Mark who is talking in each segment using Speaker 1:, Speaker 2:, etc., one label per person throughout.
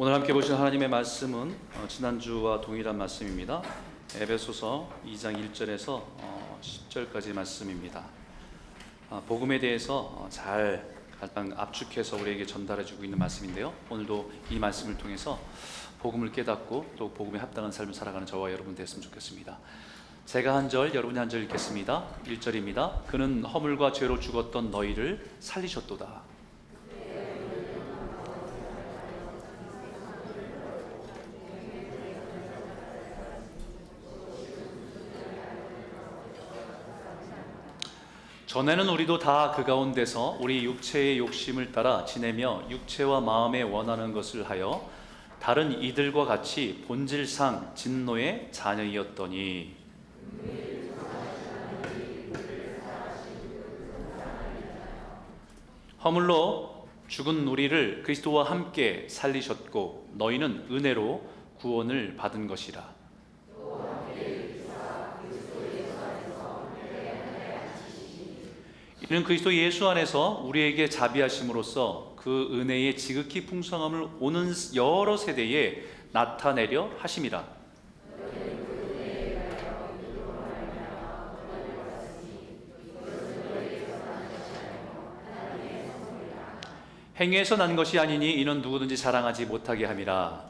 Speaker 1: 오늘 함께 보실 하나님의 말씀은 지난주와 동일한 말씀입니다. 에베소서 2장 1절에서 10절까지 말씀입니다. 복음에 대해서 잘 압축해서 우리에게 전달해주고 있는 말씀인데요, 오늘도 이 말씀을 통해서 복음을 깨닫고 또 복음에 합당한 삶을 살아가는 저와 여러분 됐으면 좋겠습니다. 제가 한 절, 여러분이 한 절 읽겠습니다. 1절입니다. 그는 허물과 죄로 죽었던 너희를 살리셨도다. 전에는 우리도 다 그 가운데서 우리 육체의 욕심을 따라 지내며 육체와 마음에 원하는 것을 하여 다른 이들과 같이 본질상 진노의 자녀이었더니, 허물로 죽은 우리를 그리스도와 함께 살리셨고 너희는 은혜로 구원을 받은 것이라. 이는 그리스도 예수 안에서 우리에게 자비하심으로써 그 은혜의 지극히 풍성함을 오는 여러 세대에 나타내려 하심이라. 행위에서 난 것이 아니니 이는 누구든지 자랑하지 못하게 함이라.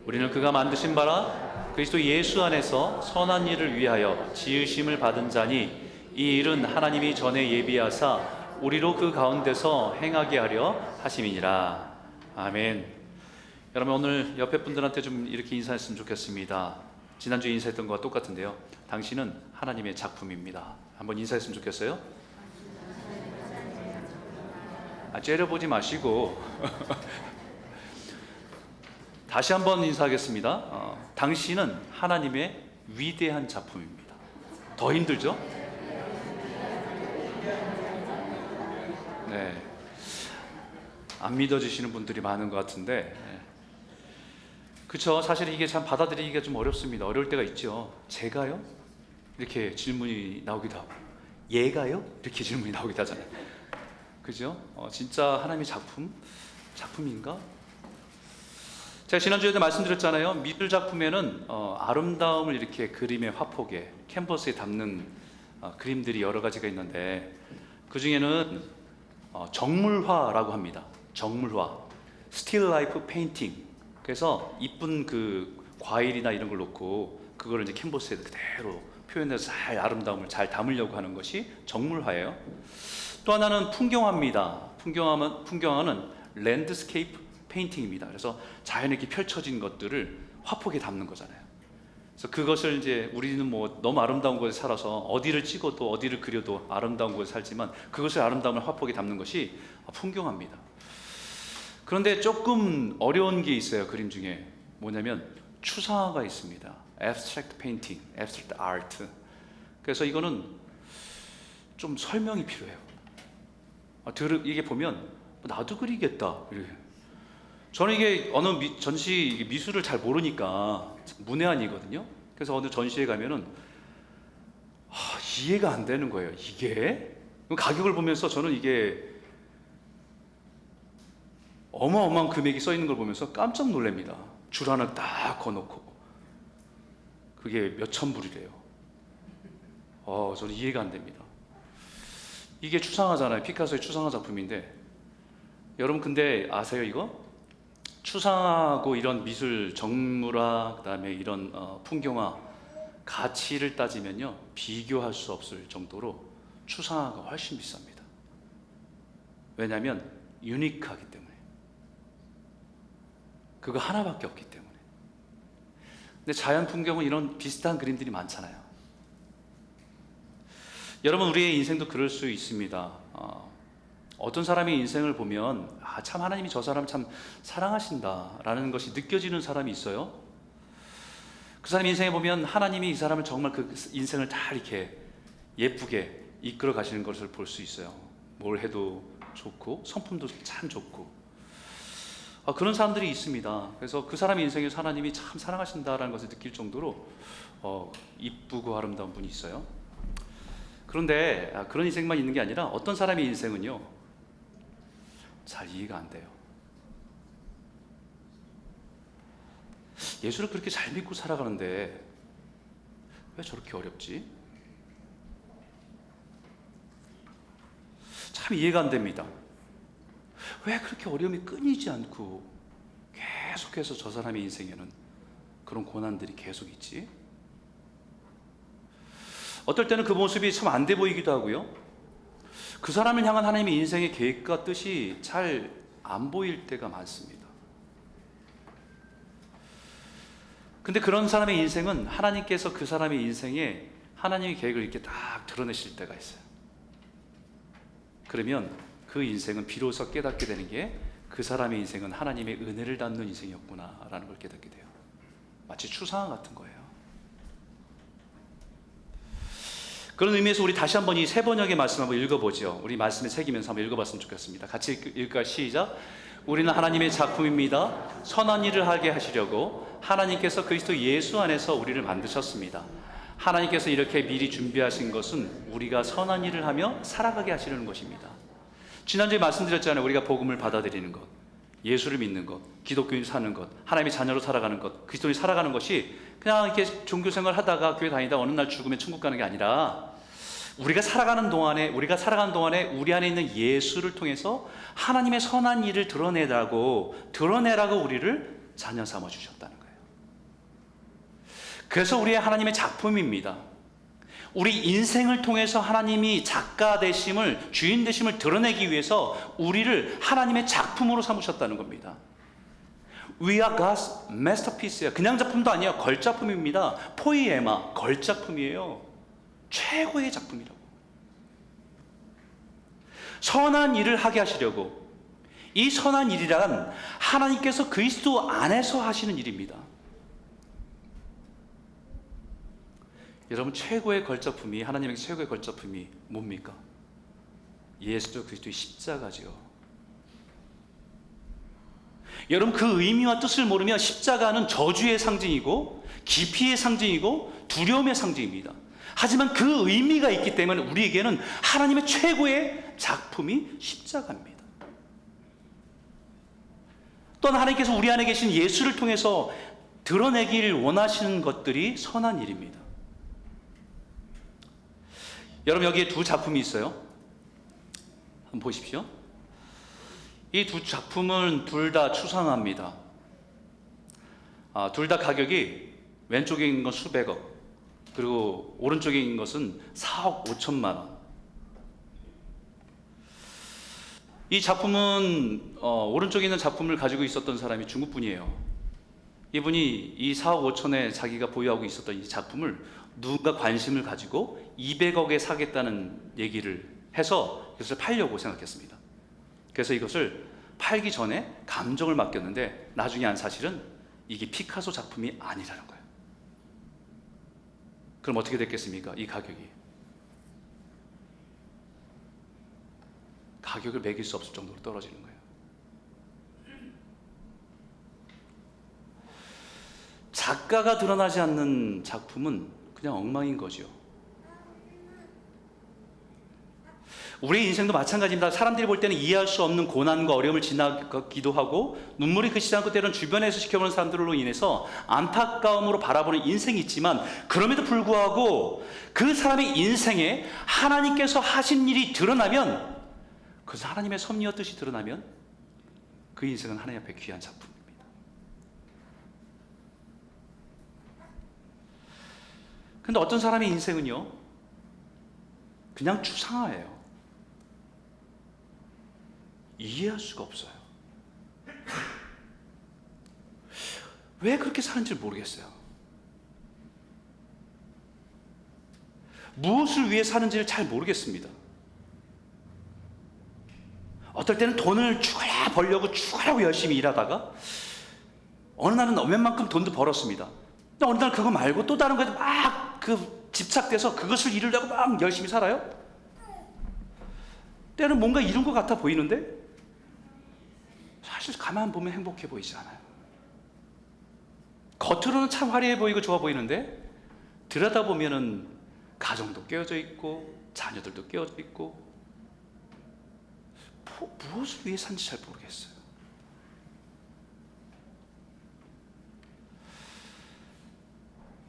Speaker 1: 우리는 그가 만드신 바라 그리스도 예수 안에서 선한 일을 위하여 지으심을 받은 자니, 이 일은 하나님이 전에 예비하사 우리로 그 가운데서 행하게 하려 하심이니라. 아멘. 여러분, 오늘 옆에 분들한테 좀 이렇게 인사했으면 좋겠습니다. 지난주에 인사했던 것과 똑같은데요, 당신은 하나님의 작품입니다. 한번 인사했으면 좋겠어요. 째려보지 마시고 다시 한번 인사하겠습니다. 당신은 하나님의 위대한 작품입니다. 더 힘들죠? 네, 안 믿어지시는 분들이 많은 것 같은데, 그쵸? 사실 이게 참 받아들이기가 좀 어렵습니다. 어려울 때가 있죠. 제가요? 이렇게 질문이 나오기도 하고, 얘가요? 이렇게 질문이 나오기도 하잖아요. 그죠? 진짜 하나님의 작품인가? 제가 지난주에도 말씀드렸잖아요. 미술 작품에는 아름다움을 이렇게 그림의 화폭에, 캔버스에 담는 그림들이 여러 가지가 있는데, 그 중에는 정물화라고 합니다. 정물화, Still Life Painting. 그래서 이쁜 그 과일이나 이런 걸 놓고 그거를 이제 캔버스에 그대로 표현해서 잘 아름다움을 잘 담으려고 하는 것이 정물화예요. 또 하나는 풍경화입니다. 풍경화는 랜드스케이프 페인팅입니다. 그래서 자연에 이렇게 펼쳐진 것들을 화폭에 담는 거잖아요. 그래서 그것을 이제 우리는 뭐 너무 아름다운 곳에 살아서 어디를 찍어도 어디를 그려도 아름다운 곳에 살지만, 그것을 아름다움을 화폭에 담는 것이 풍경화입니다. 그런데 조금 어려운 게 있어요. 그림 중에 뭐냐면 추상화가 있습니다. Abstract painting, Abstract art. 그래서 이거는 좀 설명이 필요해요. 이게 보면 나도 그리겠다. 저는 이게 어느 전시 미술을 잘 모르니까 문외한이거든요. 그래서 어느 전시에 가면은 이해가 안 되는 거예요. 이게 가격을 보면서 저는 이게 어마어마한 금액이 써 있는 걸 보면서 깜짝 놀랍니다. 줄 하나 딱 거놓고 그게 몇천 불이래요. 저는 이해가 안 됩니다. 이게 추상화잖아요. 피카소의 추상화 작품인데, 여러분 근데 아세요? 이거 추상화하고 이런 미술 정물화, 그다음에 이런 풍경화 가치를 따지면요, 비교할 수 없을 정도로 추상화가 훨씬 비쌉니다. 왜냐하면 유니크하기 때문에, 그거 하나밖에 없기 때문에. 근데 자연 풍경은 이런 비슷한 그림들이 많잖아요. 여러분, 우리의 인생도 그럴 수 있습니다. 어떤 사람의 인생을 보면 참 하나님이 저 사람 참 사랑하신다 라는 것이 느껴지는 사람이 있어요. 그 사람 인생에 보면 하나님이 이 사람을 정말 그 인생을 다 이렇게 예쁘게 이끌어 가시는 것을 볼 수 있어요. 뭘 해도 좋고 성품도 참 좋고, 그런 사람들이 있습니다. 그래서 그 사람의 인생에서 하나님이 참 사랑하신다라는 것을 느낄 정도로 이쁘고 아름다운 분이 있어요. 그런데 그런 인생만 있는 게 아니라 어떤 사람의 인생은요, 잘 이해가 안 돼요. 예수를 그렇게 잘 믿고 살아가는데 왜 저렇게 어렵지? 참 이해가 안 됩니다. 왜 그렇게 어려움이 끊이지 않고 계속해서 저 사람의 인생에는 그런 고난들이 계속 있지? 어떨 때는 그 모습이 참 안 돼 보이기도 하고요. 그 사람을 향한 하나님의 인생의 계획과 뜻이 잘 안 보일 때가 많습니다. 근데 그런 사람의 인생은 하나님께서 그 사람의 인생에 하나님의 계획을 이렇게 딱 드러내실 때가 있어요. 그러면 그 인생은 비로소 깨닫게 되는 게 그 사람의 인생은 하나님의 은혜를 담는 인생이었구나라는 걸 깨닫게 돼요. 마치 추상화 같은 거예요. 그런 의미에서 우리 다시 한번 이 세 번역의 말씀 한번 읽어보죠. 우리 말씀에 새기면서 한번 읽어봤으면 좋겠습니다. 같이 읽을까요? 시작. 우리는 하나님의 작품입니다. 선한 일을 하게 하시려고 하나님께서 그리스도 예수 안에서 우리를 만드셨습니다. 하나님께서 이렇게 미리 준비하신 것은 우리가 선한 일을 하며 살아가게 하시려는 것입니다. 지난주에 말씀드렸잖아요. 우리가 복음을 받아들이는 것, 예수를 믿는 것, 기독교인 사는 것, 하나님의 자녀로 살아가는 것, 그리스도인이 살아가는 것이 그냥 이렇게 종교생활 하다가 교회 다니다 어느 날 죽으면 천국 가는 게 아니라 우리가 살아가는 동안에 우리 안에 있는 예수를 통해서 하나님의 선한 일을 드러내라고 우리를 자녀 삼아 주셨다는 거예요. 그래서 우리의 하나님의 작품입니다. 우리 인생을 통해서 하나님이 작가 되심을, 주인 되심을 드러내기 위해서 우리를 하나님의 작품으로 삼으셨다는 겁니다. We are God's masterpiece예요. 그냥 작품도 아니에요. 걸작품입니다. 포이에마, 걸작품이에요. 최고의 작품이라고. 선한 일을 하게 하시려고. 이 선한 일이란 하나님께서 그리스도 안에서 하시는 일입니다. 여러분, 최고의 걸작품이, 하나님의 최고의 걸작품이 뭡니까? 예수 그리스도의 십자가죠. 여러분, 그 의미와 뜻을 모르면 십자가는 저주의 상징이고 기피의 상징이고 두려움의 상징입니다. 하지만 그 의미가 있기 때문에 우리에게는 하나님의 최고의 작품이 십자가입니다. 또한 하나님께서 우리 안에 계신 예수를 통해서 드러내기를 원하시는 것들이 선한 일입니다. 여러분, 여기에 두 작품이 있어요. 한번 보십시오. 이 두 작품은 둘 다 추상화입니다. 둘 다 가격이 왼쪽에 있는 건 수백억, 그리고 오른쪽에 있는 것은 4억 5천만 원. 이 작품은 오른쪽에 있는 작품을 가지고 있었던 사람이 중국 분이에요. 이분이 이 4억 5천에 자기가 보유하고 있었던 이 작품을 누군가 관심을 가지고 200억에 사겠다는 얘기를 해서 이것을 팔려고 생각했습니다. 그래서 이것을 팔기 전에 감정을 맡겼는데 나중에 안 사실은 이게 피카소 작품이 아니라는 거예요. 그럼 어떻게 됐겠습니까? 이 가격을 매길 수 없을 정도로 떨어지는 거예요. 작가가 드러나지 않는 작품은 그냥 엉망인 거죠. 우리의 인생도 마찬가지입니다. 사람들이 볼 때는 이해할 수 없는 고난과 어려움을 지나기도 하고 눈물이 그치지 않고 때로는 주변에서 지켜보는 사람들로 인해서 안타까움으로 바라보는 인생이 있지만, 그럼에도 불구하고 그 사람의 인생에 하나님께서 하신 일이 드러나면, 그래서 하나님의 섭리와 뜻이 드러나면 그 인생은 하나님 앞에 귀한 작품입니다. 근데 어떤 사람의 인생은요, 그냥 추상화예요. 이해할 수가 없어요. 왜 그렇게 사는지 모르겠어요. 무엇을 위해 사는지를 잘 모르겠습니다. 어떨 때는 돈을 죽으라고 열심히 일하다가 어느 날은 웬만큼 돈도 벌었습니다. 근데 어느 날 그거 말고 또 다른 거에 막 집착돼서 그것을 이루려고 막 열심히 살아요. 때는 뭔가 이룬 것 같아 보이는데 사실 가만 보면 행복해 보이지 않아요. 겉으로는 참 화려해 보이고 좋아 보이는데 들여다보면은 가정도 깨어져 있고 자녀들도 깨어져 있고 무엇을 위해 산지 잘 모르겠어요.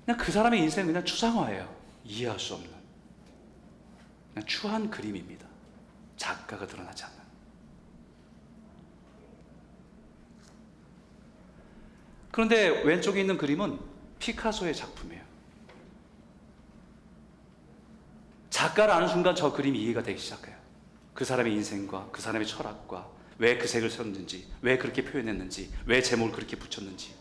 Speaker 1: 그냥 그 사람의 인생은 그냥 추상화예요. 이해할 수 없는 그냥 추한 그림입니다. 작가가 드러나지 않는. 그런데 왼쪽에 있는 그림은 피카소의 작품이에요. 작가를 아는 순간 저 그림이 이해가 되기 시작해요. 그 사람의 인생과 그 사람의 철학과 왜 그 색을 썼는지, 왜 그렇게 표현했는지, 왜 제목을 그렇게 붙였는지.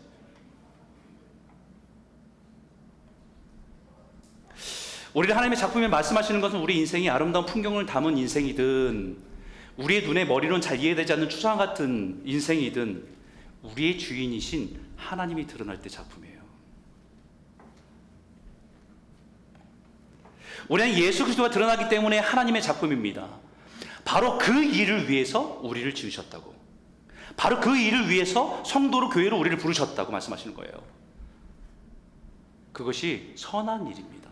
Speaker 1: 우리를 하나님의 작품에 말씀하시는 것은 우리 인생이 아름다운 풍경을 담은 인생이든, 우리의 눈에 머리로는 잘 이해되지 않는 추상 같은 인생이든, 우리의 주인이신 하나님이 드러날 때 작품이에요. 우리는 예수 그리스도가 드러나기 때문에 하나님의 작품입니다. 바로 그 일을 위해서 우리를 지으셨다고, 바로 그 일을 위해서 성도로 교회로 우리를 부르셨다고 말씀하시는 거예요. 그것이 선한 일입니다.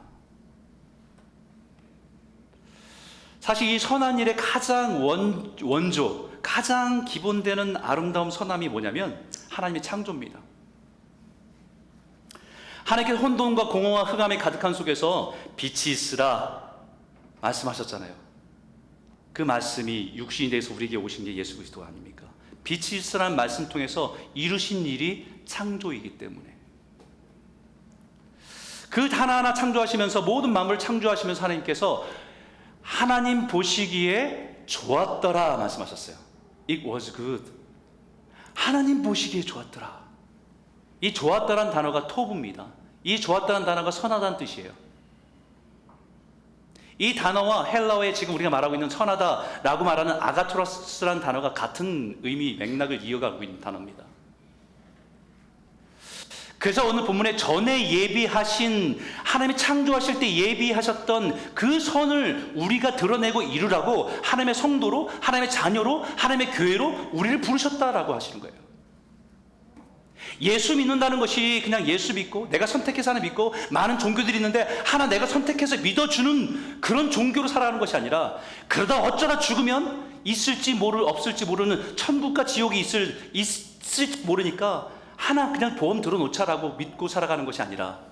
Speaker 1: 사실 이 선한 일의 가장 원조, 가장 기본되는 아름다움, 선함이 뭐냐면 하나님의 창조입니다. 하나님께서 혼돈과 공허와 흑암이 가득한 속에서 빛이 있으라 말씀하셨잖아요. 그 말씀이 육신이 돼서 우리에게 오신 게 예수 그리스도 아닙니까? 빛이 있으라는 말씀 통해서 이루신 일이 창조이기 때문에, 그 하나하나 창조하시면서, 모든 만물을 창조하시면서 하나님께서 하나님 보시기에 좋았더라 말씀하셨어요. It was good. 하나님 보시기에 좋았더라. 이 좋았다라는 단어가 토부입니다. 이 좋았다는 단어가 선하다는 뜻이에요. 이 단어와 헬라어에 지금 우리가 말하고 있는 선하다라고 말하는 아가토로스라는 단어가 같은 의미, 맥락을 이어가고 있는 단어입니다. 그래서 오늘 본문에 전에 예비하신, 하나님이 창조하실 때 예비하셨던 그 선을 우리가 드러내고 이루라고 하나님의 성도로, 하나님의 자녀로, 하나님의 교회로 우리를 부르셨다라고 하시는 거예요. 예수 믿는다는 것이 그냥 예수 믿고 내가 선택해서 하나 믿고, 많은 종교들이 있는데 하나 내가 선택해서 믿어주는 그런 종교로 살아가는 것이 아니라, 그러다 어쩌다 죽으면 있을지 없을지 모르는 천국과 지옥이 있을지 모르니까 하나 그냥 보험 들어놓자라고 믿고 살아가는 것이 아니라,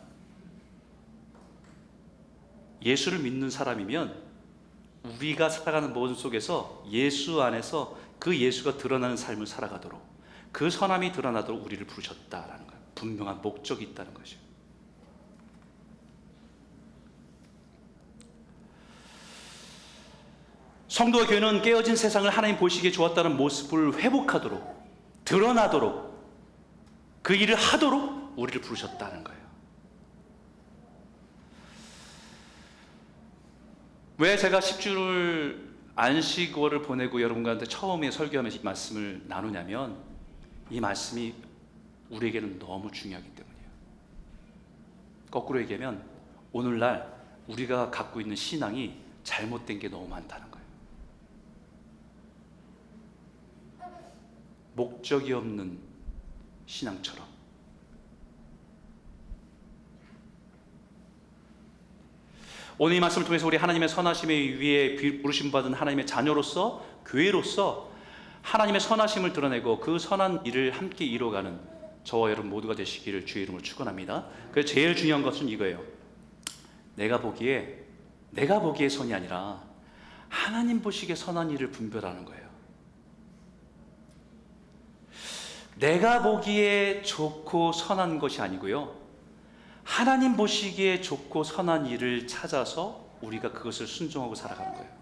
Speaker 1: 예수를 믿는 사람이면 우리가 살아가는 모든 속에서 예수 안에서 그 예수가 드러나는 삶을 살아가도록, 그 선함이 드러나도록 우리를 부르셨다라는 거예요. 분명한 목적이 있다는 것이죠. 성도와 교회는 깨어진 세상을 하나님 보시기에 좋았다는 모습을 회복하도록, 드러나도록, 그 일을 하도록 우리를 부르셨다는 거예요. 왜 제가 10주를 안식월을 보내고 여러분들한테 처음에 설교하면서 이 말씀을 나누냐면, 이 말씀이 우리에게는 너무 중요하기 때문이에요. 거꾸로 얘기하면 오늘날 우리가 갖고 있는 신앙이 잘못된 게 너무 많다는 거예요. 목적이 없는 신앙처럼. 오늘 이 말씀을 통해서 우리 하나님의 선하심에 의해 부르심 받은 하나님의 자녀로서, 교회로서 하나님의 선하심을 드러내고 그 선한 일을 함께 이뤄가는 저와 여러분 모두가 되시기를 주의 이름으로 축원합니다. 그래서 제일 중요한 것은 이거예요. 내가 보기에 선이 아니라 하나님 보시기에 선한 일을 분별하는 거예요. 내가 보기에 좋고 선한 것이 아니고요, 하나님 보시기에 좋고 선한 일을 찾아서 우리가 그것을 순종하고 살아가는 거예요.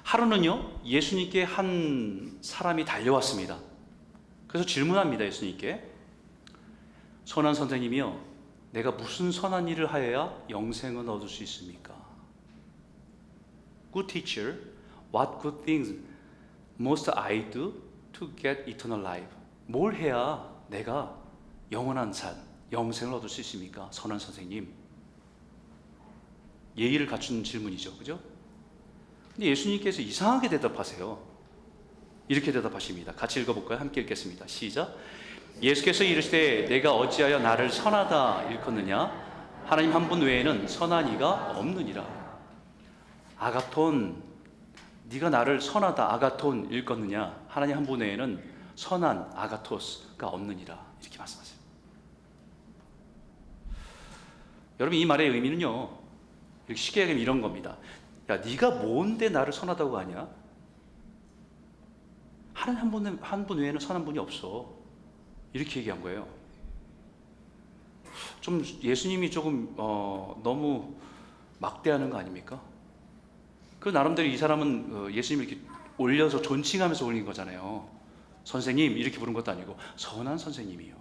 Speaker 1: 하루는요, 예수님께 한 사람이 달려왔습니다. 그래서 질문합니다. 예수님께, 선한 선생님이요, 내가 무슨 선한 일을 하여야 영생을 얻을 수 있습니까? Good teacher, what good things must I do to get eternal life? 뭘 해야 내가 영원한 삶, 영생을 얻을 수 있습니까? 선한 선생님. 예의를 갖춘 질문이죠, 그죠? 근데 예수님께서 이상하게 대답하세요. 이렇게 대답하십니다. 같이 읽어볼까요? 함께 읽겠습니다. 시작. 예수께서 이르시되 내가 어찌하여 나를 선하다 일컫느냐? 하나님 한 분 외에는 선한 이가 없느니라. 아가톤, 네가 나를 선하다 아가톤 일컫느냐? 하나님 한 분 외에는 선한 아가토스가 없느니라. 이렇게 말씀하세요. 여러분, 이 말의 의미는요, 이렇게 쉽게 얘기하면 이런 겁니다. 야, 네가 뭔데 나를 선하다고 하냐? 하나님 한 분 외에는 선한 분이 없어. 이렇게 얘기한 거예요. 좀 예수님이 조금 너무 막대하는 거 아닙니까? 그 나름대로 이 사람은 예수님을 이렇게 올려서 존칭하면서 올린 거잖아요. 선생님 이렇게 부른 것도 아니고 선한 선생님이요.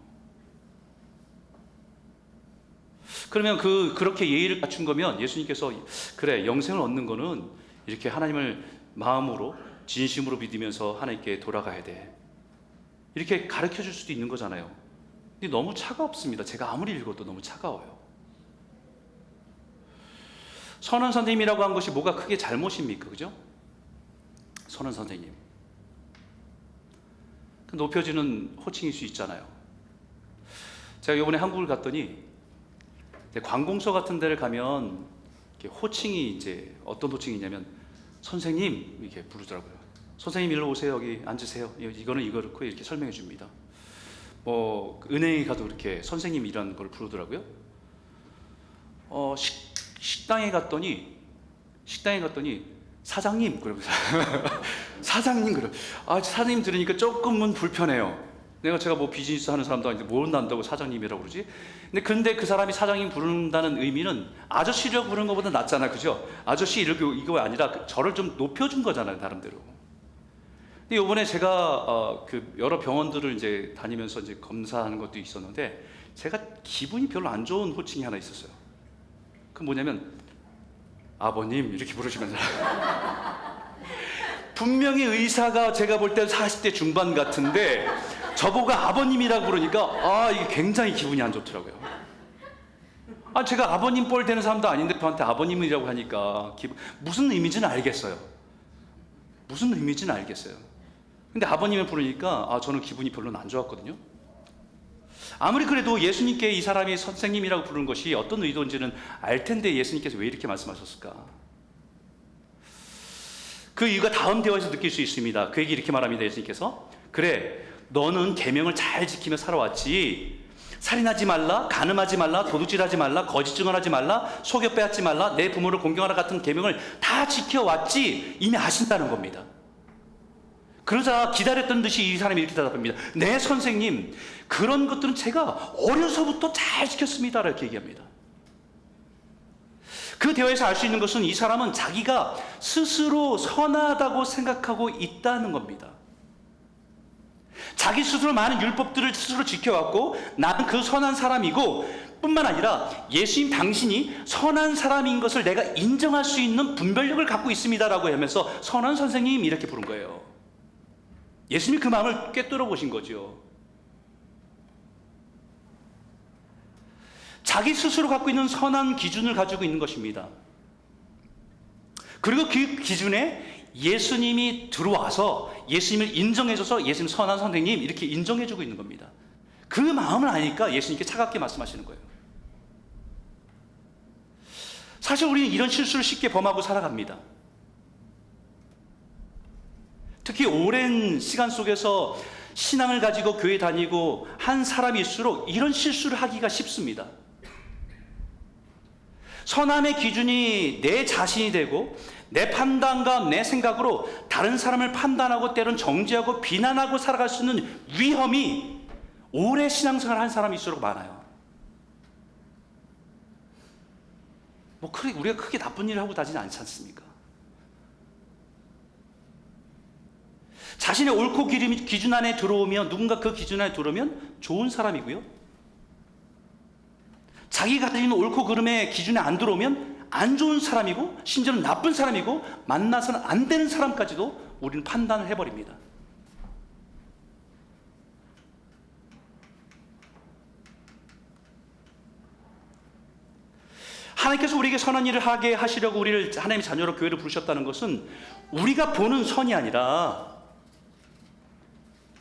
Speaker 1: 그러면 그렇게 예의를 갖춘 거면 예수님께서 그래, 영생을 얻는 거는 이렇게 하나님을 마음으로 진심으로 믿으면서 하나님께 돌아가야 돼, 이렇게 가르쳐 줄 수도 있는 거잖아요. 근데 너무 차갑습니다. 제가 아무리 읽어도 너무 차가워요. 선한 선생님이라고 한 것이 뭐가 크게 잘못입니까? 그죠? 선한 선생님, 높여지는 호칭일 수 있잖아요. 제가 이번에 한국을 갔더니 관공서 같은 데를 가면 호칭이 이제 어떤 호칭이냐면 선생님 이렇게 부르더라고요. 선생님 일로 오세요. 여기 앉으세요. 이거는 이거 그렇고 이렇게 설명해 줍니다. 뭐 은행에 가도 그렇게 선생님이라는 걸 부르더라고요. 식당에 갔더니 사장님 그러면서 사장님 그래. 사장님 들으니까 조금은 불편해요. 제가 뭐 비즈니스 하는 사람도 아닌데 뭘 난다고 사장님이라고 그러지? 근데 그 사람이 사장님 부른다는 의미는 아저씨라고 부르는 것보다 낫잖아, 그죠? 아저씨 이거 아니라 저를 좀 높여준 거잖아요, 나름대로. 근데 이번에 제가 여러 병원들을 이제 다니면서 이제 검사하는 것도 있었는데 제가 기분이 별로 안 좋은 호칭이 하나 있었어요. 그 뭐냐면 아버님 이렇게 부르시면서 분명히 의사가 제가 볼 때 40대 중반 같은데 저보고 아버님이라고 부르니까 이게 굉장히 기분이 안 좋더라고요. 제가 아버님 뻘 되는 사람도 아닌데 저한테 아버님이라고 하니까 무슨 의미인지는 알겠어요. 근데 아버님을 부르니까 저는 기분이 별로 안 좋았거든요. 아무리 그래도 예수님께 이 사람이 선생님이라고 부르는 것이 어떤 의도인지는 알 텐데 예수님께서 왜 이렇게 말씀하셨을까? 그 이유가 다음 대화에서 느낄 수 있습니다. 그 얘기 이렇게 말합니다. 예수님께서 그래, 너는 계명을 잘 지키며 살아왔지. 살인하지 말라, 간음하지 말라, 도둑질하지 말라, 거짓 증언하지 말라, 속여 빼앗지 말라, 내 부모를 공경하라 같은 계명을 다 지켜왔지. 이미 아신다는 겁니다. 그러자 기다렸던 듯이 이 사람이 이렇게 대답합니다. 네 선생님, 그런 것들은 제가 어려서부터 잘 지켰습니다. 이렇게 얘기합니다. 그 대화에서 알 수 있는 것은 이 사람은 자기가 스스로 선하다고 생각하고 있다는 겁니다. 자기 스스로 많은 율법들을 스스로 지켜왔고 나는 그 선한 사람이고 뿐만 아니라 예수님 당신이 선한 사람인 것을 내가 인정할 수 있는 분별력을 갖고 있습니다라고 하면서 선한 선생님 이렇게 부른 거예요. 예수님이 그 마음을 꿰뚫어 보신 거죠. 자기 스스로 갖고 있는 선한 기준을 가지고 있는 것입니다. 그리고 그 기준에 예수님이 들어와서 예수님을 인정해줘서 예수님 선한 선생님 이렇게 인정해주고 있는 겁니다. 그 마음을 아니까 예수님께 차갑게 말씀하시는 거예요. 사실 우리는 이런 실수를 쉽게 범하고 살아갑니다. 특히 오랜 시간 속에서 신앙을 가지고 교회 다니고 한 사람일수록 이런 실수를 하기가 쉽습니다. 선함의 기준이 내 자신이 되고 내 판단과 내 생각으로 다른 사람을 판단하고 때론 정죄하고 비난하고 살아갈 수 있는 위험이 오래 신앙생활을 한 사람일수록 많아요. 우리가 크게 나쁜 일을 하고 다니지 않지 않습니까? 자신의 옳고 기준 안에 들어오면, 누군가 그 기준 안에 들어오면 좋은 사람이고요, 자기가 가지고 있는 옳고 그름의 기준에 안 들어오면 안 좋은 사람이고 심지어는 나쁜 사람이고 만나서는 안 되는 사람까지도 우리는 판단을 해버립니다. 하나님께서 우리에게 선한 일을 하게 하시려고 우리를 하나님의 자녀로 교회를 부르셨다는 것은 우리가 보는 선이 아니라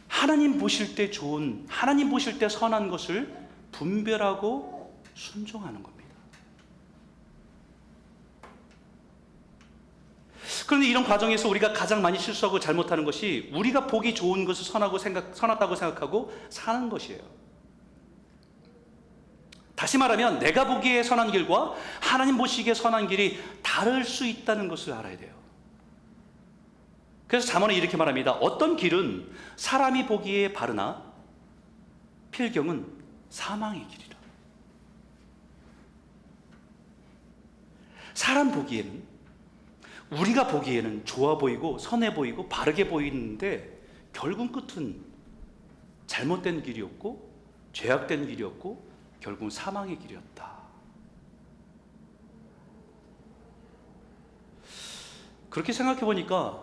Speaker 1: 하나님 보실 때 좋은, 하나님 보실 때 선한 것을 분별하고 순종하는 겁니다. 그런데 이런 과정에서 우리가 가장 많이 실수하고 잘못하는 것이 우리가 보기 좋은 것을 선하다고 생각하고 사는 것이에요. 다시 말하면 내가 보기에 선한 길과 하나님 보시기에 선한 길이 다를 수 있다는 것을 알아야 돼요. 그래서 잠언은 이렇게 말합니다. 어떤 길은 사람이 보기에 바르나 필경은 사망의 길이라. 사람 보기에는, 우리가 보기에는 좋아 보이고 선해 보이고 바르게 보이는데 결국 끝은 잘못된 길이었고 죄악된 길이었고 결국은 사망의 길이었다. 그렇게 생각해 보니까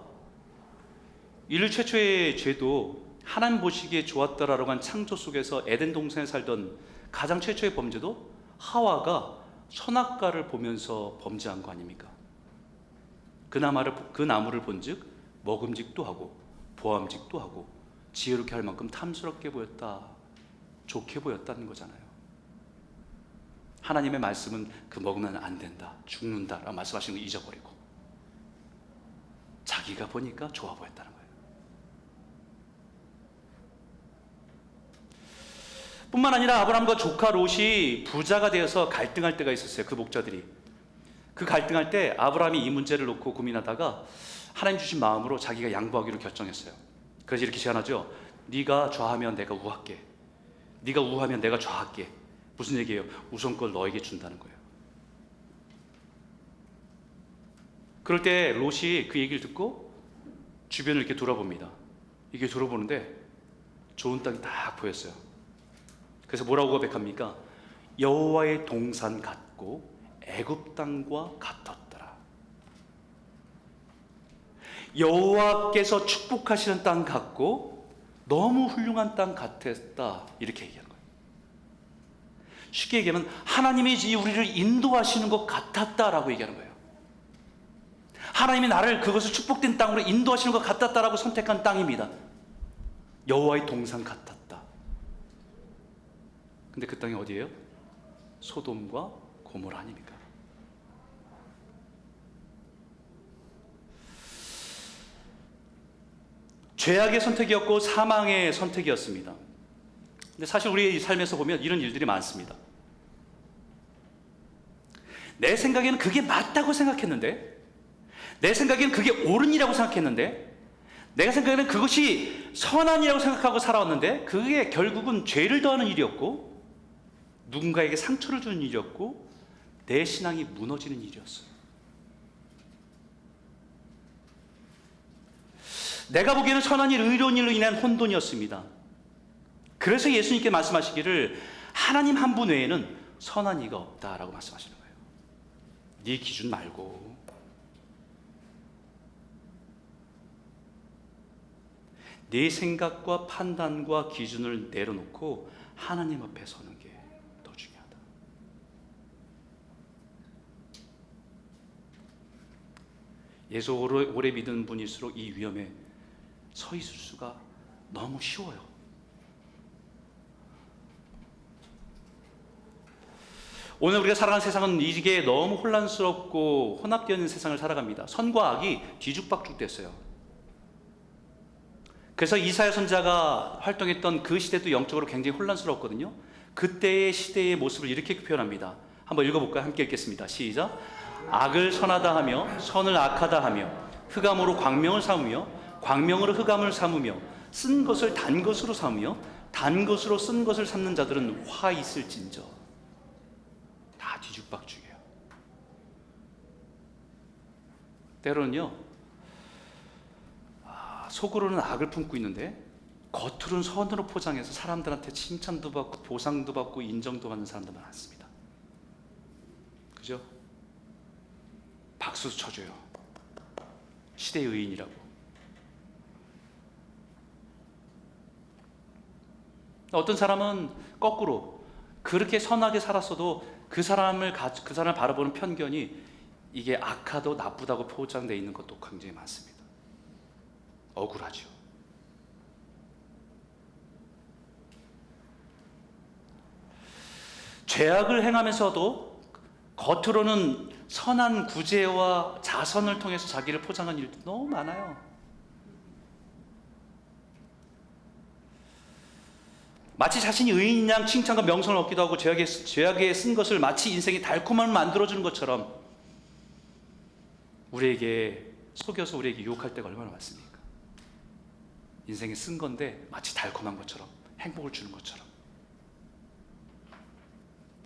Speaker 1: 인류 최초의 죄도 하나님 보시기에 좋았다라고 한 창조 속에서 에덴 동산에 살던 가장 최초의 범죄도 하와가 선악과를 보면서 범죄한 거 아닙니까? 그 나무를 본즉 먹음직도 하고 보암직도 하고 지혜롭게 할 만큼 탐스럽게 보였다, 좋게 보였다는 거잖아요. 하나님의 말씀은 그 먹으면 안 된다, 죽는다 라고 말씀하시는 거 잊어버리고 자기가 보니까 좋아 보였다는 거예요. 뿐만 아니라 아브라함과 조카 롯이 부자가 되어서 갈등할 때가 있었어요. 그 목자들이. 그 갈등할 때 아브라함이 이 문제를 놓고 고민하다가 하나님 주신 마음으로 자기가 양보하기로 결정했어요. 그래서 이렇게 제안하죠. 네가 좌하면 내가 우할게, 네가 우하면 내가 좌할게. 무슨 얘기예요? 우선권 너에게 준다는 거예요. 그럴 때 롯이 그 얘기를 듣고 주변을 이렇게 돌아봅니다. 이게 돌아보는데 좋은 땅이 딱 보였어요. 그래서 뭐라고 고백합니까? 여호와의 동산 같고 애굽 땅과 같았더라. 여호와께서 축복하시는 땅 같고 너무 훌륭한 땅 같았다, 이렇게 얘기하는 거예요. 쉽게 얘기하면 하나님이 우리를 인도하시는 것 같았다라고 얘기하는 거예요. 하나님이 나를 그것을 축복된 땅으로 인도하시는 것 같았다라고 선택한 땅입니다. 여호와의 동산 같았다. 근데 그 땅이 어디예요? 소돔과 고모라 아닙니까? 죄악의 선택이었고 사망의 선택이었습니다. 근데 사실 우리의 삶에서 보면 이런 일들이 많습니다. 내 생각에는 그게 맞다고 생각했는데, 내 생각에는 그게 옳은 일이라고 생각했는데, 내가 생각에는 그것이 선한 일이라고 생각하고 살아왔는데 그게 결국은 죄를 더하는 일이었고 누군가에게 상처를 주는 일이었고 내 신앙이 무너지는 일이었어요. 내가 보기에는 선한 일, 의로운 일로 인한 혼돈이었습니다. 그래서 예수님께 말씀하시기를 하나님 한 분 외에는 선한 이가 없다라고 말씀하시는 거예요. 네 기준 말고 내 생각과 판단과 기준을 내려놓고 하나님 앞에 서는 게 더 중요하다. 예수 오래 믿은 분일수록 이 위험에 서 있을 수가 너무 쉬워요. 오늘 우리가 살아가는 세상은 이게 너무 혼란스럽고 혼합되어 있는 세상을 살아갑니다. 선과 악이 뒤죽박죽 됐어요. 그래서 이사야 선지자가 활동했던 그 시대도 영적으로 굉장히 혼란스러웠거든요. 그때의 시대의 모습을 이렇게 표현합니다. 한번 읽어볼까요? 함께 읽겠습니다. 시작. 악을 선하다 하며 선을 악하다 하며 흑암으로 광명을 삼으며 광명으로 흑암을 삼으며 쓴 것을 단 것으로 삼으며 단 것으로 쓴 것을 삼는 자들은 화 있을진저. 다 뒤죽박죽이에요. 때로는요, 속으로는 악을 품고 있는데 겉으로는 선으로 포장해서 사람들한테 칭찬도 받고 보상도 받고 인정도 받는 사람들 많습니다. 그죠? 박수 쳐줘요. 시대의 의인이라고. 어떤 사람은 거꾸로 그렇게 선하게 살았어도 그 사람을 바라보는 편견이 이게 악하고 나쁘다고 포장되어 있는 것도 굉장히 많습니다. 억울하죠. 죄악을 행하면서도 겉으로는 선한 구제와 자선을 통해서 자기를 포장한 일도 너무 많아요. 마치 자신이 의인인 양 칭찬과 명성을 얻기도 하고 죄악에 쓴 것을 마치 인생의 달콤함을 만들어주는 것처럼 우리에게 속여서 우리에게 유혹할 때가 얼마나 많습니까? 인생에 쓴 건데 마치 달콤한 것처럼, 행복을 주는 것처럼.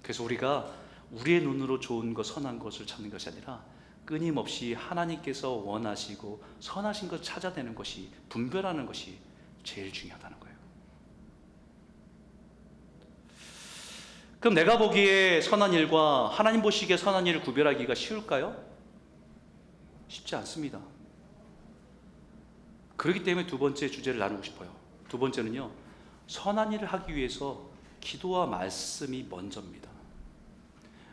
Speaker 1: 그래서 우리가 우리의 눈으로 좋은 것, 선한 것을 찾는 것이 아니라 끊임없이 하나님께서 원하시고 선하신 것 찾아내는 것이, 분별하는 것이 제일 중요하다는 거예요. 그럼 내가 보기에 선한 일과 하나님 보시기에 선한 일을 구별하기가 쉬울까요? 쉽지 않습니다. 그렇기 때문에 두 번째 주제를 나누고 싶어요. 두 번째는요, 선한 일을 하기 위해서 기도와 말씀이 먼저입니다.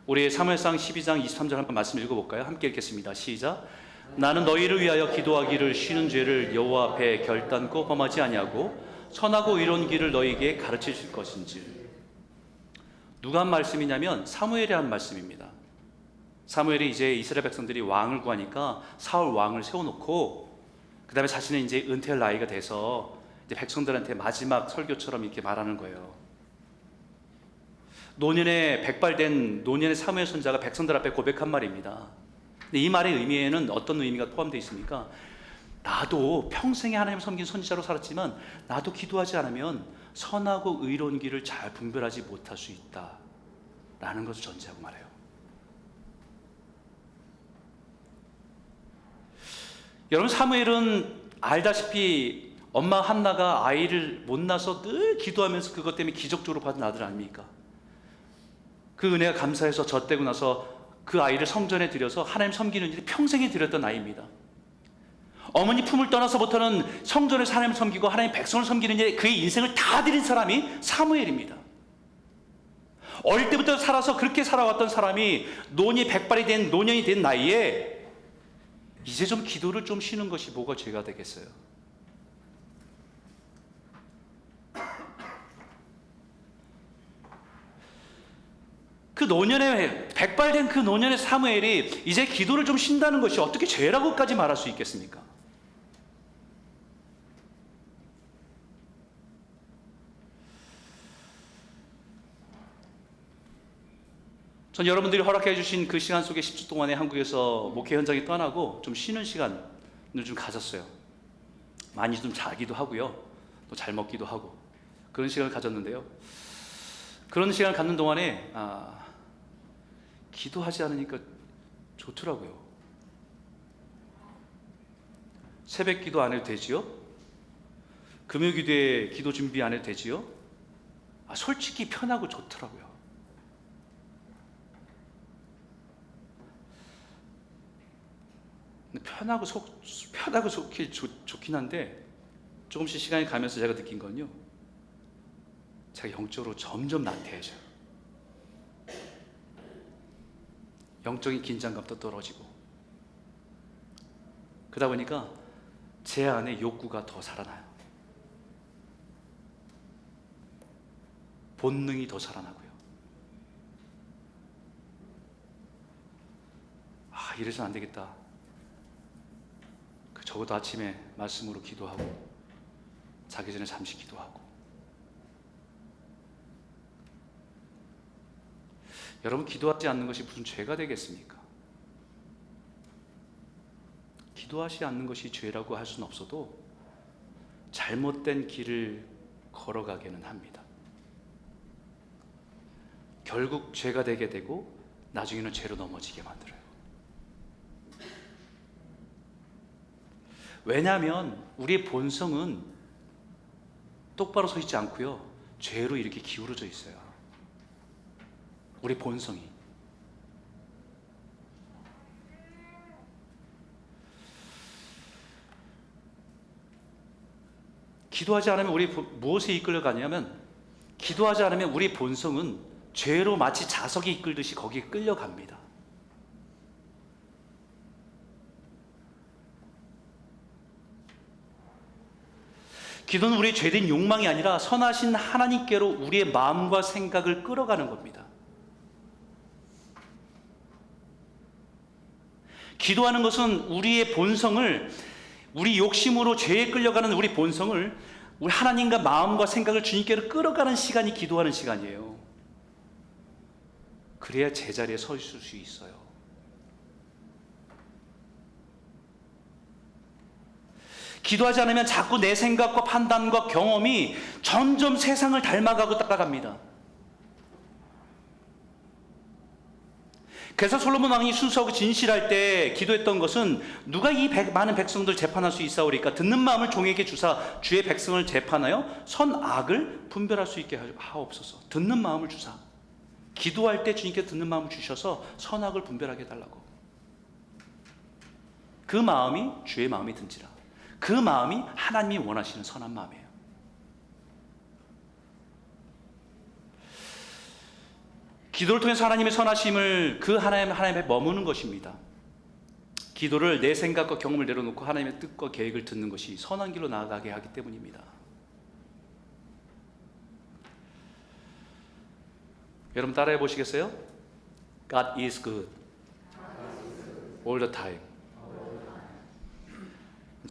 Speaker 1: 우리 사무엘상 12장 23절 한번 말씀 읽어볼까요? 함께 읽겠습니다. 시작. 나는 너희를 위하여 기도하기를 쉬는 죄를 여호와 앞에 결단코 범하지 아니하고 선하고 의로운 길을 너희에게 가르칠 것인지. 누가 한 말씀이냐면 사무엘이 한 말씀입니다. 사무엘이 이제 이스라엘 백성들이 왕을 구하니까 사울 왕을 세워놓고 그 다음에 자신은 이제 은퇴할 나이가 돼서 이제 백성들한테 마지막 설교처럼 이렇게 말하는 거예요. 노년에 백발된 노년의 사무엘 선자가 백성들 앞에 고백한 말입니다. 근데 이 말의 의미에는 어떤 의미가 포함되어 있습니까? 나도 평생에 하나님을 섬긴 선지자로 살았지만 나도 기도하지 않으면 선하고 의로운 길을 잘 분별하지 못할 수 있다 라는 것을 전제하고 말해요. 여러분, 사무엘은 알다시피 엄마 한나가 아이를 못 낳아서 늘 기도하면서 그것 때문에 기적적으로 받은 아들 아닙니까? 그 은혜가 감사해서 젖되고 나서 그 아이를 성전에 들여서 하나님 섬기는 일이 평생에 드렸던 아이입니다. 어머니 품을 떠나서부터는 성전에서 하나님을 섬기고 하나님 백성을 섬기는 일에 그의 인생을 다 드린 사람이 사무엘입니다. 어릴 때부터 살아서 그렇게 살아왔던 사람이 노년이 된 나이에 이제 좀 기도를 좀 쉬는 것이 뭐가 죄가 되겠어요? 그 노년에 백발된 그 노년의 사무엘이 이제 기도를 좀 쉰다는 것이 어떻게 죄라고까지 말할 수 있겠습니까? 전 여러분들이 허락해 주신 그 시간 속에 10주 동안에 한국에서 목회 현장에 떠나고 좀 쉬는 시간을 좀 가졌어요. 많이 좀 자기도 하고요, 또 잘 먹기도 하고 그런 시간을 가졌는데요, 그런 시간을 갖는 동안에 기도하지 않으니까 좋더라고요. 새벽 기도 안 해도 되지요? 금요 기도에 기도 준비 안 해도 되지요? 솔직히 편하고 좋더라고요. 편하고 좋긴 한데 조금씩 시간이 가면서 제가 느낀 건요, 제가 영적으로 점점 나태해져요. 영적인 긴장감도 떨어지고 그러다 보니까 제 안에 욕구가 더 살아나요. 본능이 더 살아나고요. 이래서는 안 되겠다. 적어도 아침에 말씀으로 기도하고 자기 전에 잠시 기도하고. 여러분, 기도하지 않는 것이 무슨 죄가 되겠습니까? 기도하지 않는 것이 죄라고 할 수는 없어도 잘못된 길을 걸어가게는 합니다. 결국 죄가 되게 되고 나중에는 죄로 넘어지게 만들어요. 왜냐하면 우리의 본성은 똑바로 서 있지 않고요, 죄로 이렇게 기울어져 있어요. 우리 본성이. 기도하지 않으면 우리 무엇에 이끌려가냐면, 기도하지 않으면 우리 본성은 죄로 마치 자석이 이끌듯이 거기에 끌려갑니다. 기도는 우리의 죄된 욕망이 아니라 선하신 하나님께로 우리의 마음과 생각을 끌어가는 겁니다. 기도하는 것은 우리의 본성을, 우리 욕심으로 죄에 끌려가는 우리 본성을 우리 하나님과 마음과 생각을 주님께로 끌어가는 시간이 기도하는 시간이에요. 그래야 제자리에 서 있을 수 있어요. 기도하지 않으면 자꾸 내 생각과 판단과 경험이 점점 세상을 닮아가고 따라갑니다. 그래서 솔로몬 왕이 순수하고 진실할 때 기도했던 것은 누가 이 많은 백성들 재판할 수 있사오리까 듣는 마음을 종에게 주사 주의 백성을 재판하여 선악을 분별할 수 있게 하옵소서. 듣는 마음을 주사. 기도할 때 주님께 듣는 마음을 주셔서 선악을 분별하게 해달라고. 그 마음이 주의 마음이든지라. 그 마음이 하나님이 원하시는 선한 마음이에요. 기도를 통해서 하나님의 선하심을 그 하나님에 머무는 것입니다. 기도를 내 생각과 경험을 내려놓고 하나님의 뜻과 계획을 듣는 것이 선한 길로 나아가게 하기 때문입니다. 여러분 따라해 보시겠어요? God is good all the time.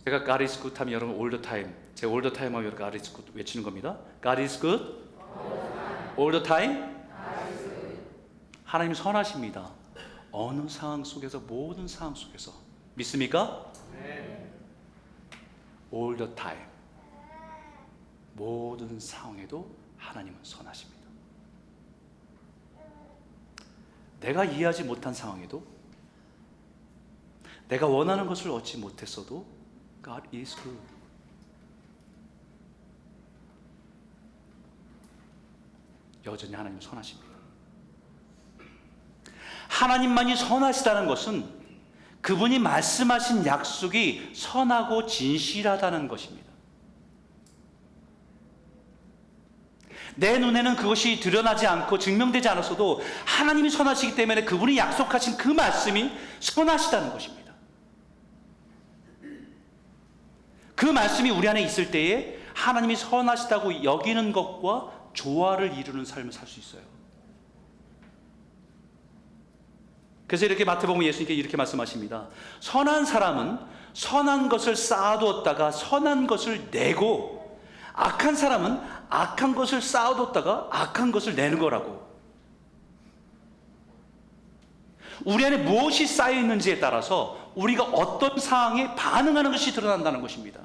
Speaker 1: 제가 God is good 하면 여러분 all the time, 제가 all the time 하면 God is good 외치는 겁니다. God is good all the time. 하나님 선하십니다. 어느 상황 속에서, 모든 상황 속에서. 믿습니까? all the time. 모든 상황에도 하나님은 선하십니다. 내가 이해하지 못한 상황에도, 내가 원하는 것을 얻지 못했어도 God is good. 여전히 하나님은 선하십니다. 하나님만이 선하시다는 것은 그분이 말씀하신 약속이 선하고 진실하다는 것입니다. 내 눈에는 그것이 드러나지 않고 증명되지 않았어도 하나님이 선하시기 때문에 그분이 약속하신 그 말씀이 선하시다는 것입니다. 그 말씀이 우리 안에 있을 때에 하나님이 선하시다고 여기는 것과 조화를 이루는 삶을 살 수 있어요. 그래서 이렇게 마태복음 예수님께 이렇게 말씀하십니다. 선한 사람은 선한 것을 쌓아두었다가 선한 것을 내고, 악한 사람은 악한 것을 쌓아뒀다가 악한 것을 내는 거라고. 우리 안에 무엇이 쌓여 있는지에 따라서 우리가 어떤 상황에 반응하는 것이 드러난다는 것입니다.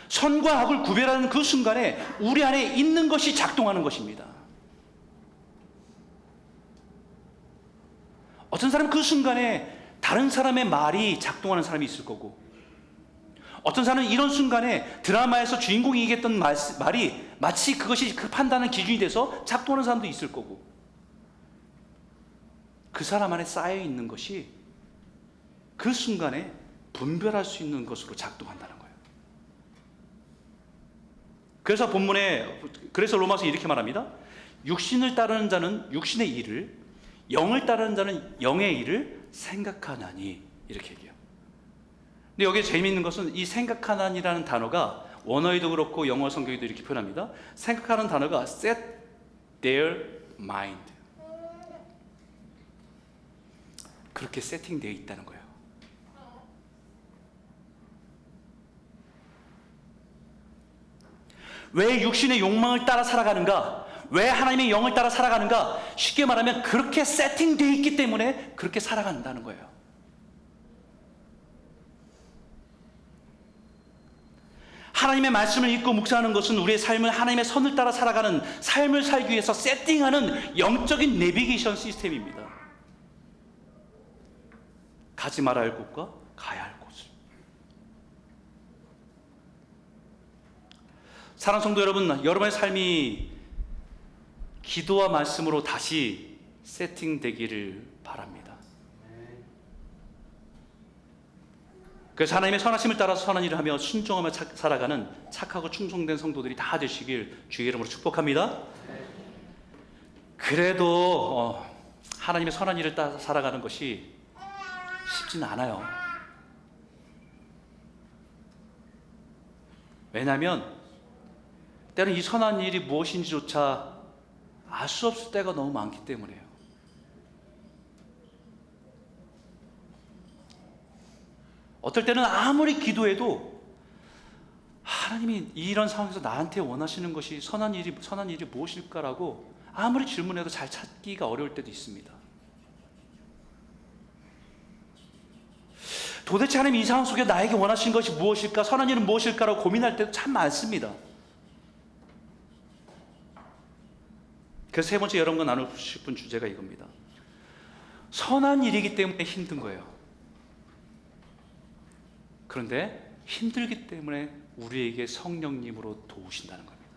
Speaker 1: 선과 악을 구별하는 그 순간에 우리 안에 있는 것이 작동하는 것입니다. 어떤 사람은 그 순간에 다른 사람의 말이 작동하는 사람이 있을 거고, 어떤 사람은 이런 순간에 드라마에서 주인공이 얘기했던 말이 마치 그것이 그 판단의 기준이 돼서 작동하는 사람도 있을 거고, 그 사람 안에 쌓여 있는 것이 그 순간에 분별할 수 있는 것으로 작동한다는 거예요. 그래서 본문에, 그래서 로마서 이렇게 말합니다. 육신을 따르는 자는 육신의 일을, 영을 따르는 자는 영의 일을 생각하나니, 이렇게 얘기해요. 근데 여기에 재미있는 것은 이 생각하나니라는 단어가 원어에도 그렇고 영어 성경에도 이렇게 표현합니다. 생각하는 단어가 set their mind. 그렇게 세팅되어 있다는 거예요. 왜 육신의 욕망을 따라 살아가는가? 왜 하나님의 영을 따라 살아가는가? 쉽게 말하면 그렇게 세팅되어 있기 때문에 그렇게 살아간다는 거예요. 하나님의 말씀을 읽고 묵상하는 것은 우리의 삶을 하나님의 선을 따라 살아가는 삶을 살기 위해서 세팅하는 영적인 내비게이션 시스템입니다. 가지 말아야 할 곳과 가야 할 곳을. 사랑하는 성도 여러분, 여러분의 삶이 기도와 말씀으로 다시 세팅되기를 바랍니다. 그래서 하나님의 선하심을 따라서 선한 일을 하며 순종하며 살아가는 착하고 충성된 성도들이 다 되시길 주의 이름으로 축복합니다. 그래도 하나님의 선한 일을 따라 살아가는 것이 쉽지는 않아요. 왜냐하면 때로는 이 선한 일이 무엇인지조차 알 수 없을 때가 너무 많기 때문에요. 어떨 때는 아무리 기도해도 하나님이 이런 상황에서 나한테 원하시는 것이 선한 일이 무엇일까라고 아무리 질문해도 잘 찾기가 어려울 때도 있습니다. 도대체 하나님 이 상황 속에 나에게 원하시는 것이 무엇일까, 선한 일은 무엇일까라고 고민할 때도 참 많습니다. 그래서 세 번째 여러분과 나누고 싶은 주제가 이겁니다. 선한 일이기 때문에 힘든 거예요. 그런데 힘들기 때문에 우리에게 성령님으로 도우신다는 겁니다.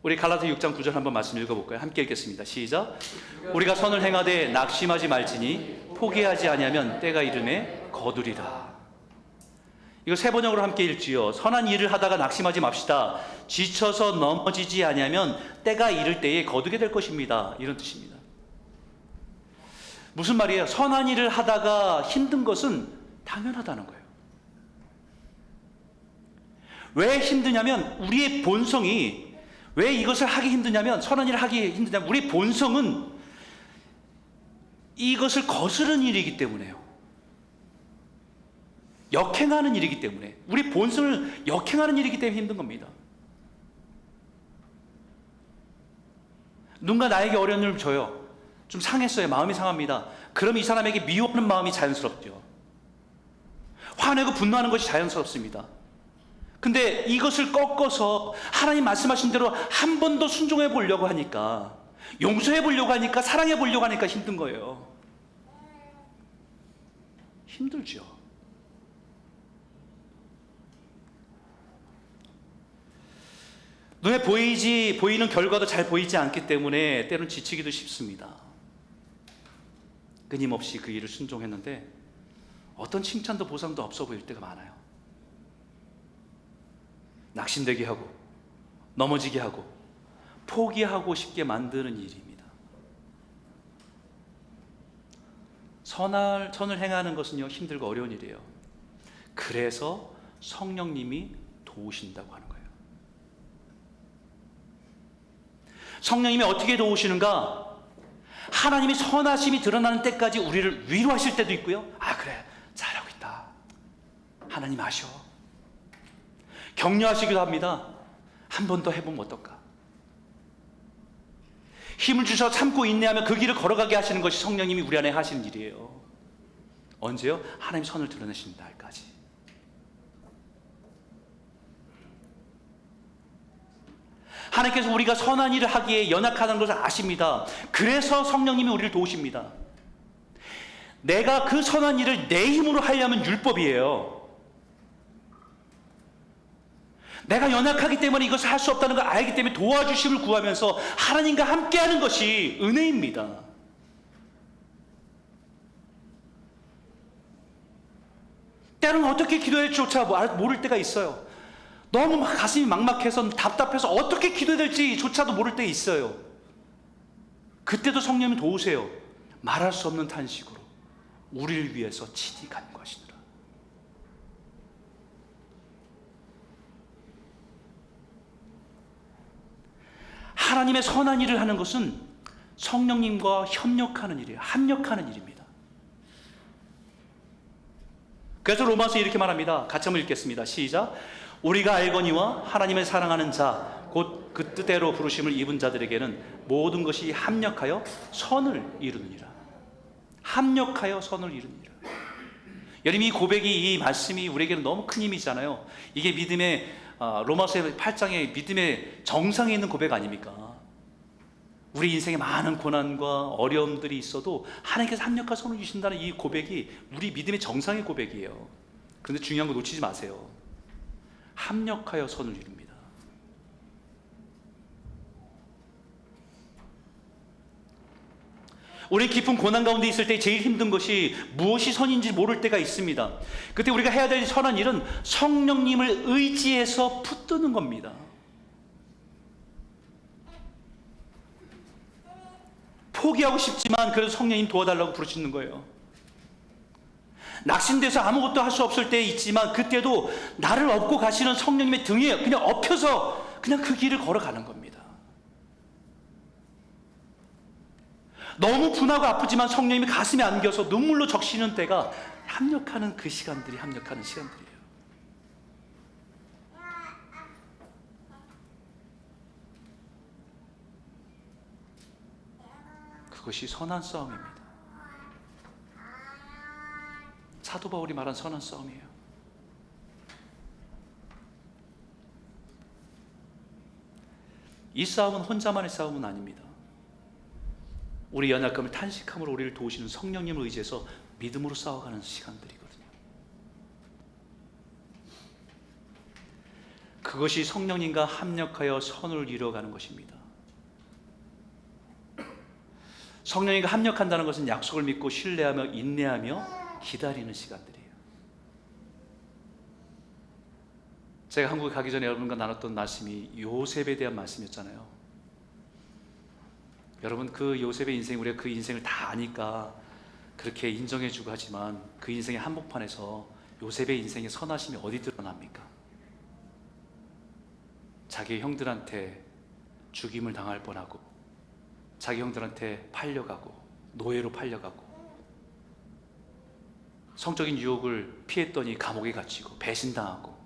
Speaker 1: 우리 갈라디아 6장 9절 한번 말씀 읽어볼까요? 함께 읽겠습니다. 시작. 우리가 선을 행하되 낙심하지 말지니 포기하지 아니하면 때가 이름에 거두리라. 이거 세 번역으로 함께 읽지요. 선한 일을 하다가 낙심하지 맙시다. 지쳐서 넘어지지 아니하면 때가 이를 때에 거두게 될 것입니다. 이런 뜻입니다. 무슨 말이에요? 선한 일을 하다가 힘든 것은 당연하다는 거예요. 왜 힘드냐면 우리의 본성이, 왜 이것을 하기 힘드냐면, 선한 일을 하기 힘드냐면 우리 본성은 이것을 거스르는 일이기 때문에요. 역행하는 일이기 때문에, 우리 본성을 역행하는 일이기 때문에 힘든 겁니다. 누군가 나에게 어려운 일을 줘요. 좀 상했어요. 마음이 상합니다. 그럼 이 사람에게 미워하는 마음이 자연스럽죠. 화내고 분노하는 것이 자연스럽습니다. 근데 이것을 꺾어서 하나님 말씀하신 대로 한 번 더 순종해 보려고 하니까, 용서해 보려고 하니까, 사랑해 보려고 하니까 힘든 거예요. 힘들죠. 눈에 보이는 결과도 잘 보이지 않기 때문에 때로는 지치기도 쉽습니다. 끊임없이 그 일을 순종했는데 어떤 칭찬도 보상도 없어 보일 때가 많아요. 낙심되게 하고 넘어지게 하고 포기하고 싶게 만드는 일입니다. 선을 행하는 것은요, 힘들고 어려운 일이에요. 그래서 성령님이 도우신다고 하는 거예요. 성령님이 어떻게 도우시는가? 하나님의 선하심이 드러나는 때까지 우리를 위로하실 때도 있고요. 아, 그래, 잘하고 있다, 하나님 아셔. 격려하시기도 합니다. 한 번 더 해보면 어떨까? 힘을 주셔 참고 인내하며 그 길을 걸어가게 하시는 것이 성령님이 우리 안에 하시는 일이에요. 언제요? 하나님 선을 드러내시는 날까지. 하나님께서 우리가 선한 일을 하기에 연약하다는 것을 아십니다. 그래서 성령님이 우리를 도우십니다. 내가 그 선한 일을 내 힘으로 하려면 율법이에요. 내가 연약하기 때문에 이것을 할 수 없다는 걸 알기 때문에 도와주심을 구하면서 하나님과 함께하는 것이 은혜입니다. 때로는 어떻게 기도해야 될지조차 모를 때가 있어요. 너무 가슴이 막막해서 답답해서 어떻게 기도해야 될지조차도 모를 때 있어요. 그때도 성령님이 도우세요. 말할 수 없는 탄식으로 우리를 위해서 친히 간구하시느라. 하나님의 선한 일을 하는 것은 성령님과 협력하는 일이에요. 합력하는 일입니다. 그래서 로마서 이렇게 말합니다. 같이 한번 읽겠습니다. 시작. 우리가 알거니와 하나님을 사랑하는 자 곧 그 뜻대로 부르심을 입은 자들에게는 모든 것이 합력하여 선을 이루느니라. 합력하여 선을 이루느니라. 여러분, 이 고백이, 이 말씀이 우리에게는 너무 큰 힘이잖아요. 이게 믿음의 로마서 8장의 믿음의 정상에 있는 고백 아닙니까? 우리 인생에 많은 고난과 어려움들이 있어도 하나님께서 합력과 선을 주신다는 이 고백이 우리 믿음의 정상의 고백이에요. 그런데 중요한 거 놓치지 마세요. 합력하여 선을 이룹니다. 우리 깊은 고난 가운데 있을 때 제일 힘든 것이 무엇이 선인지 모를 때가 있습니다. 그때 우리가 해야 될 선한 일은 성령님을 의지해서 붙드는 겁니다. 포기하고 싶지만 그래도 성령님 도와달라고 부르시는 거예요. 낙심돼서 아무것도 할 수 없을 때 있지만 그때도 나를 업고 가시는 성령님의 등에 그냥 엎혀서 그냥 그 길을 걸어가는 겁니다. 너무 분하고 아프지만 성령님이 가슴에 안겨서 눈물로 적시는 때가 합력하는 그 시간들이 합력하는 시간들이에요. 그것이 선한 싸움입니다. 사도 바울이 말한 선한 싸움이에요. 이 싸움은 혼자만의 싸움은 아닙니다. 우리 연약함을 탄식함으로 우리를 도우시는 성령님을 의지해서 믿음으로 싸워가는 시간들이거든요. 그것이 성령님과 합력하여 선을 이루어가는 것입니다. 성령님과 합력한다는 것은 약속을 믿고 신뢰하며 인내하며 기다리는 시간들이에요. 제가 한국에 가기 전에 여러분과 나눴던 말씀이 요셉에 대한 말씀이었잖아요. 여러분, 그 요셉의 인생, 우리가 그 인생을 다 아니까 그렇게 인정해주고 하지만 그 인생의 한복판에서 요셉의 인생의 선하심이 어디 드러납니까? 자기 형들한테 죽임을 당할 뻔하고, 자기 형들한테 팔려가고, 노예로 팔려가고, 성적인 유혹을 피했더니 감옥에 갇히고 배신당하고,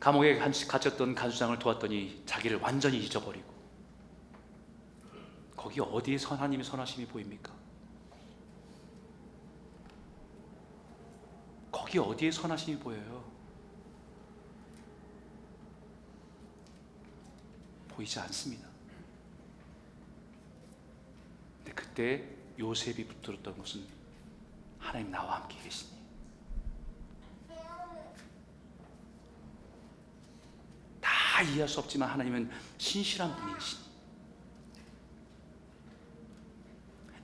Speaker 1: 감옥에 갇혔던 간수장을 도왔더니 자기를 완전히 잊어버리고, 거기 어디에 하나님의 선하심이 보입니까? 거기 어디에 선하심이 보여요? 보이지 않습니다. 근데 그때 요셉이 붙들었던 것은 하나님 나와 함께 계시니, 다 이해할 수 없지만 하나님은 신실한 분이시니,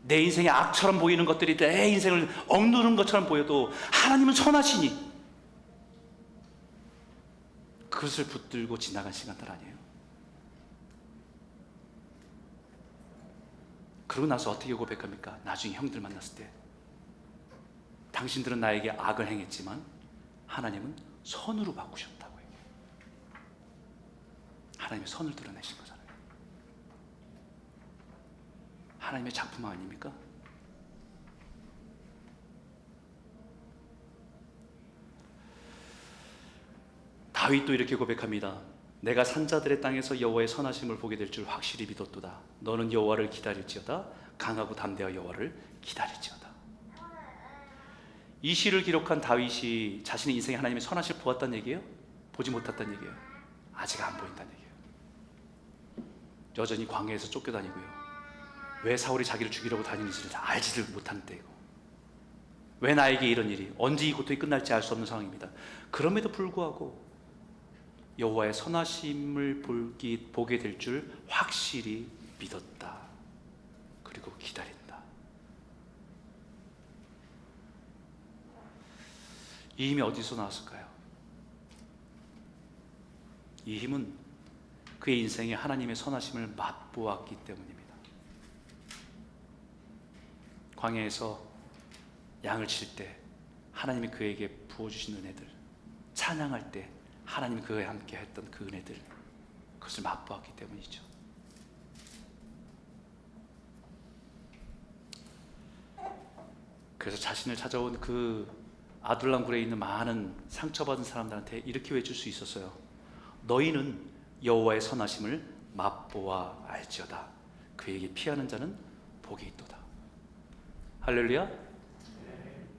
Speaker 1: 내 인생의 악처럼 보이는 것들이 내 인생을 억누르는 것처럼 보여도 하나님은 선하시니 그것을 붙들고 지나간 시간들 아니에요? 그러고 나서 어떻게 고백합니까? 나중에 형들 만났을 때, 당신들은 나에게 악을 행했지만 하나님은 선으로 바꾸셨다고 해요. 하나님의 선을 드러내신 거잖아요. 하나님의 작품 아닙니까? 다윗도 이렇게 고백합니다. 내가 산자들의 땅에서 여호와의 선하심을 보게 될 줄 확실히 믿었도다. 너는 여호와를 기다릴지어다. 강하고 담대하여 여호와를 기다릴지어다. 이 시를 기록한 다윗이 자신의 인생에 하나님의 선하심을 보았다는 얘기예요? 보지 못했다는 얘기예요? 아직 안 보인다는 얘기예요. 여전히 광야에서 쫓겨다니고요. 왜 사울이 자기를 죽이려고 다니는지를 알지를 못하는 때이고, 왜 나에게 이런 일이, 언제 이 고통이 끝날지 알 수 없는 상황입니다. 그럼에도 불구하고 여호와의 선하심을 보게 될 줄 확실히 믿었다. 그리고 기다린다. 이 힘이 어디서 나왔을까요? 이 힘은 그의 인생에 하나님의 선하심을 맛보았기 때문입니다. 광야에서 양을 칠 때 하나님이 그에게 부어주신 은혜들, 찬양할 때 하나님이 그와 함께 했던 그 은혜들, 그것을 맛보았기 때문이죠. 그래서 자신을 찾아온 그 아둘람 굴에 있는 많은 상처받은 사람들한테 이렇게 외칠 수 있었어요. 너희는 여호와의 선하심을 맛보아 알지어다. 그에게 피하는 자는 복이 있도다. 할렐루야.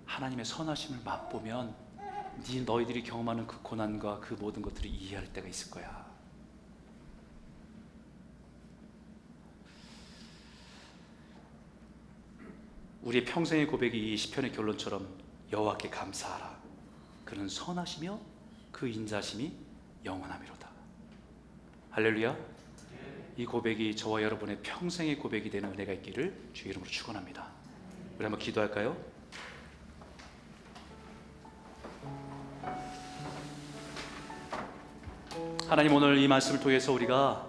Speaker 1: 하나님의 선하심을 맛보면 너희들이 경험하는 그 고난과 그 모든 것들을 이해할 때가 있을 거야. 우리의 평생의 고백이 이 시편의 결론처럼 여호와께 감사하라. 그는 선하시며 그 인자심이 영원하미로다. 할렐루야. 이 고백이 저와 여러분의 평생의 고백이 되는 은혜가 있기를 주의 이름으로 축원합니다. 우리 한번 기도할까요? 하나님, 오늘 이 말씀을 통해서 우리가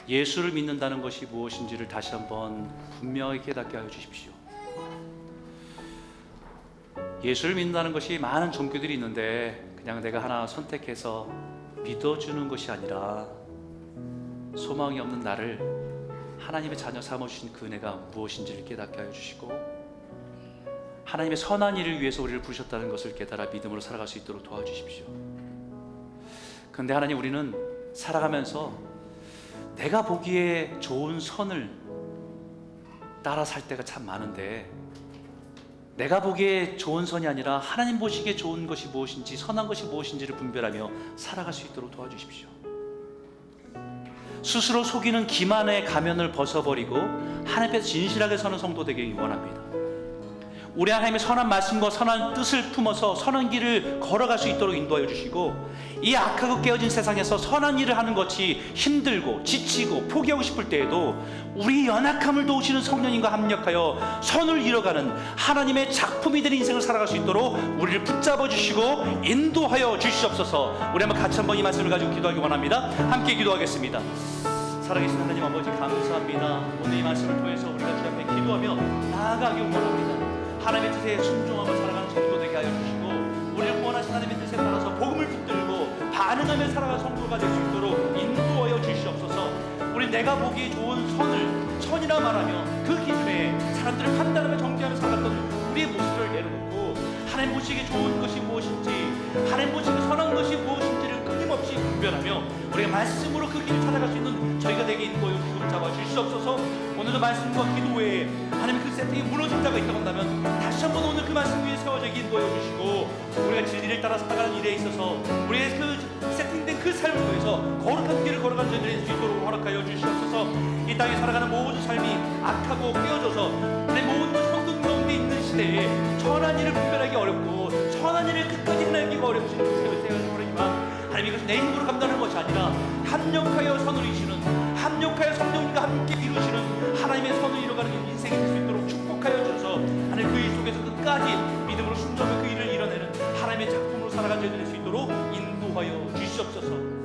Speaker 1: 예수를 믿는다는 것이 무엇인지를 다시 한번 분명히 깨닫게 하여 주십시오. 예수를 믿는다는 것이 많은 종교들이 있는데 그냥 내가 하나 선택해서 믿어주는 것이 아니라 소망이 없는 나를 하나님의 자녀 삼아주신 그 은혜가 무엇인지를 깨닫게 하여 주시고, 하나님의 선한 일을 위해서 우리를 부르셨다는 것을 깨달아 믿음으로 살아갈 수 있도록 도와주십시오. 그런데 하나님, 우리는 살아가면서 내가 보기에 좋은 선을 따라 살 때가 참 많은데, 내가 보기에 좋은 선이 아니라 하나님 보시기에 좋은 것이 무엇인지, 선한 것이 무엇인지를 분별하며 살아갈 수 있도록 도와주십시오. 스스로 속이는 기만의 가면을 벗어버리고 하나님 앞에 진실하게 서는 성도 되기 원합니다. 우리 하나님의 선한 말씀과 선한 뜻을 품어서 선한 길을 걸어갈 수 있도록 인도하여 주시고, 이 악하고 깨어진 세상에서 선한 일을 하는 것이 힘들고 지치고 포기하고 싶을 때에도 우리 연약함을 도우시는 성령님과 합력하여 선을 이뤄가는 하나님의 작품이 되는 인생을 살아갈 수 있도록 우리를 붙잡아 주시고 인도하여 주시옵소서. 우리 한번 같이 한번 이 말씀을 가지고 기도하기 원합니다. 함께 기도하겠습니다. 살아계신 하나님 아버지, 감사합니다. 오늘 이 말씀을 통해서 우리가 주 앞에 기도하며 나아가기 원합니다. 하나님의 뜻에 순종하며 살아가는 성도 되게 하여 주시고, 우리를 구원하신 하나님의 뜻에 따라서 복음을 붙들고 반응하며 살아가는 성도가 될 수 있도록 인도하여 주시옵소서. 우리 내가 보기에 좋은 선을 선이라 말하며 그 기준에 사람들을 판단하며 정죄하며 살았던 우리의 모습을 내려놓고, 하나님 보시기에 좋은 것이 무엇인지, 하나님 보시기에 선한 것이 무엇인지를 끊임없이 분별하며 우리가 말씀으로 그 길을 찾아갈 수 있는 저희가 되게 인도하여 주시고 잡아 주시옵소서. 오늘도 말씀과 기도 외에 하나님 그 세팅이 무너진 자가 있다고 한다면 다시 한번 오늘 그 말씀 위에 세워지게 인도하여 주시고, 우리가 진리를 따라 살아가는 일에 있어서 우리의 그 세팅된 그 삶을 통해서 거룩한 길을 걸어가는 저희들이 될 수 있도록 허락하여 주시옵소서. 이 땅에 살아가는 모든 삶이 악하고 깨어져서 내 모든 성도 가운데 있는 시대에 선한 일을 분별하기 어렵고 선한 일을 끝까지 해내기가 어렵신 그 세상을 모르지만, 하나님 이것이 내 힘으로 감당하는 것이 아니라 합력하여 선을 이루시는, 합력하여 성령님과 함께 이루시는 하나님의 선을 이뤄가는 인생이 될 수 있도록 축복하여 주셔서, 하나님 그 일 속에서 끝까지 믿음으로 순종하며 그 일을 이뤄내는 하나님의 작품으로 살아가는 저희들 될 수 있도록 인도하여 주시옵소서.